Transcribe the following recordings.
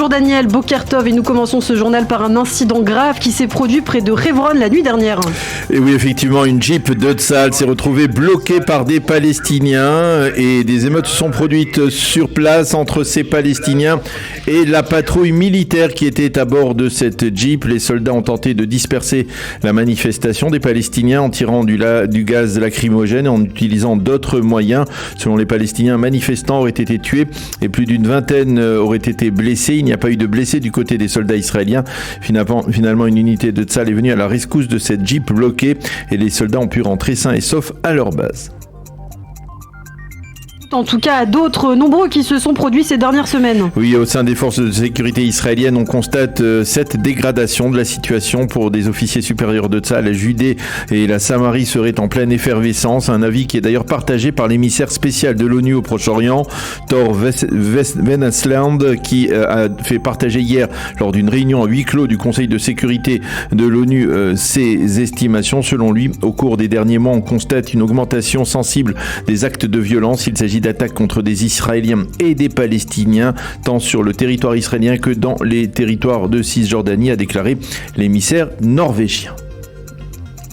Bonjour Daniel, Boker Tov, et nous commençons ce journal par un incident grave qui s'est produit près de Hebron la nuit dernière. Et oui, effectivement, une Jeep de Tzahal s'est retrouvée bloquée par des Palestiniens et des émeutes se sont produites sur place entre ces Palestiniens et la patrouille militaire qui était à bord de cette Jeep. Les soldats ont tenté de disperser la manifestation des Palestiniens en tirant du gaz lacrymogène et en utilisant d'autres moyens. Selon les Palestiniens, un manifestant aurait été tué et plus d'une vingtaine auraient été blessés. Il n'y a pas eu de blessés du côté des soldats israéliens. Finalement, une unité de Tzahal est venue à la rescousse de cette Jeep bloquée et les soldats ont pu rentrer sains et saufs à leur base. En tout cas, d'autres nombreux qui se sont produits ces dernières semaines. Oui, au sein des forces de sécurité israéliennes, on constate cette dégradation de la situation pour des officiers supérieurs de Tzahal. La Judée et la Samarie seraient en pleine effervescence. Un avis qui est d'ailleurs partagé par l'émissaire spécial de l'ONU au Proche-Orient, Thor Wennesland, qui a fait partager hier, lors d'une réunion à huis clos du Conseil de sécurité de l'ONU, ses estimations. Selon lui, au cours des derniers mois, on constate une augmentation sensible des actes de violence. Il s'agit d'attaques contre des Israéliens et des Palestiniens, tant sur le territoire israélien que dans les territoires de Cisjordanie, a déclaré l'émissaire norvégien.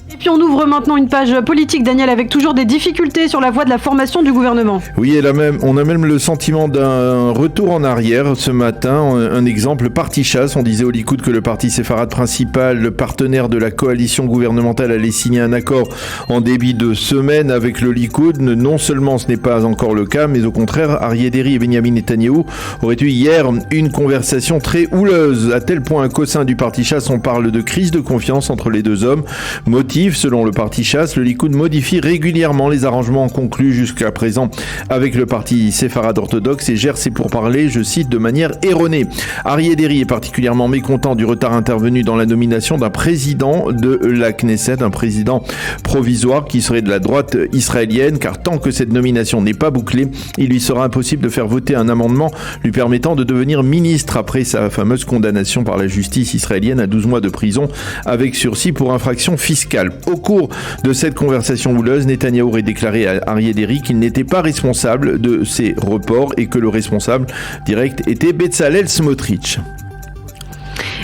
Et puis on ouvre maintenant une page politique, Daniel, avec toujours des difficultés sur la voie de la formation du gouvernement. Oui, on a même le sentiment d'un retour en arrière ce matin. Un exemple, parti chasse. On disait au Likoud que le parti séfarade principal, le partenaire de la coalition gouvernementale, allait signer un accord en début de semaine avec le Likoud. Non seulement ce n'est pas encore le cas, mais au contraire, Aryeh Deri et Benyamin Netanyahou auraient eu hier une conversation très houleuse, à tel point qu'au sein du parti chasse, on parle de crise de confiance entre les deux hommes. Motif, selon le parti chasse, le Likoud modifie régulièrement les arrangements conclus jusqu'à présent avec le parti séfarade orthodoxe et gère ses pourparlers, je cite, de manière erronée. Aryeh Deri est particulièrement mécontent du retard intervenu dans la nomination d'un président de la Knesset, un président provisoire qui serait de la droite israélienne, car tant que cette nomination n'est pas bouclée, il lui sera impossible de faire voter un amendement lui permettant de devenir ministre après sa fameuse condamnation par la justice israélienne à 12 mois de prison avec sursis pour infraction fiscale. Au cours de cette conversation houleuse, Netanyahou aurait déclaré à Aryeh Deri qu'il n'était pas responsable de ces reports et que le responsable direct était Bezalel Smotrich.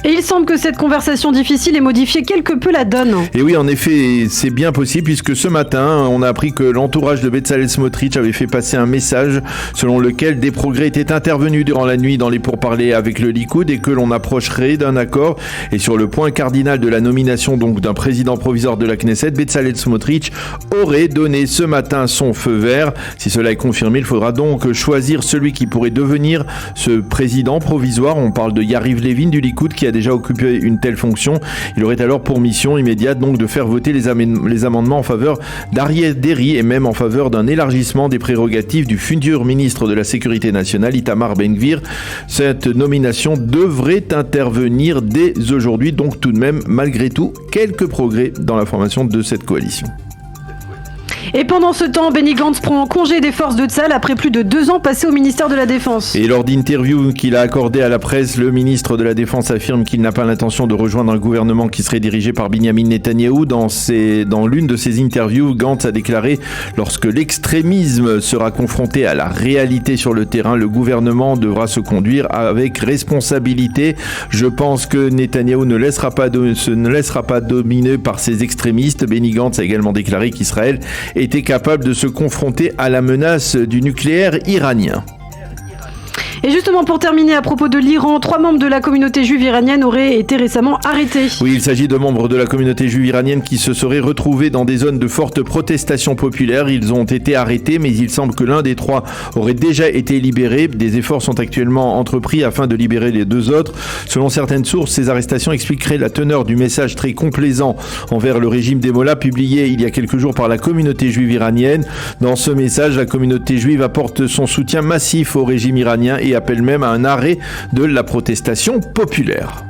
Et il semble que cette conversation difficile ait modifié quelque peu la donne. Et oui, en effet, c'est bien possible puisque ce matin, on a appris que l'entourage de Bezalel Smotrich avait fait passer un message selon lequel des progrès étaient intervenus durant la nuit dans les pourparlers avec le Likoud et que l'on approcherait d'un accord. Et sur le point cardinal de la nomination donc d'un président provisoire de la Knesset, Bezalel Smotrich aurait donné ce matin son feu vert. Si cela est confirmé, il faudra donc choisir celui qui pourrait devenir ce président provisoire. On parle de Yariv Levin du Likoud qui a déjà occupé une telle fonction. Il aurait alors pour mission immédiate donc de faire voter les amendements en faveur d'Aryeh Deri et même en faveur d'un élargissement des prérogatives du futur ministre de la Sécurité nationale, Itamar Ben-Gvir. Cette nomination devrait intervenir dès aujourd'hui, donc tout de même, malgré tout, quelques progrès dans la formation de cette coalition. Et pendant ce temps, Benny Gantz prend congé des forces de Tzahal après plus de 2 ans passés au ministère de la Défense. Et lors d'interviews qu'il a accordées à la presse, le ministre de la Défense affirme qu'il n'a pas l'intention de rejoindre un gouvernement qui serait dirigé par Benyamin Netanyahou. Dans l'une de ses interviews, Gantz a déclaré « Lorsque l'extrémisme sera confronté à la réalité sur le terrain, le gouvernement devra se conduire avec responsabilité. Je pense que Netanyahou ne se laissera pas dominer par ces extrémistes. » Benny Gantz a également déclaré qu'Israël était capable de se confronter à la menace du nucléaire iranien. Et justement, pour terminer, à propos de l'Iran, 3 membres de la communauté juive iranienne auraient été récemment arrêtés. Oui, il s'agit de membres de la communauté juive iranienne qui se seraient retrouvés dans des zones de forte protestation populaire. Ils ont été arrêtés, mais il semble que l'un des 3 aurait déjà été libéré. Des efforts sont actuellement entrepris afin de libérer les 2 autres. Selon certaines sources, ces arrestations expliqueraient la teneur du message très complaisant envers le régime des Mollahs publié il y a quelques jours par la communauté juive iranienne. Dans ce message, la communauté juive apporte son soutien massif au régime iranien et appelle même à un arrêt de la protestation populaire.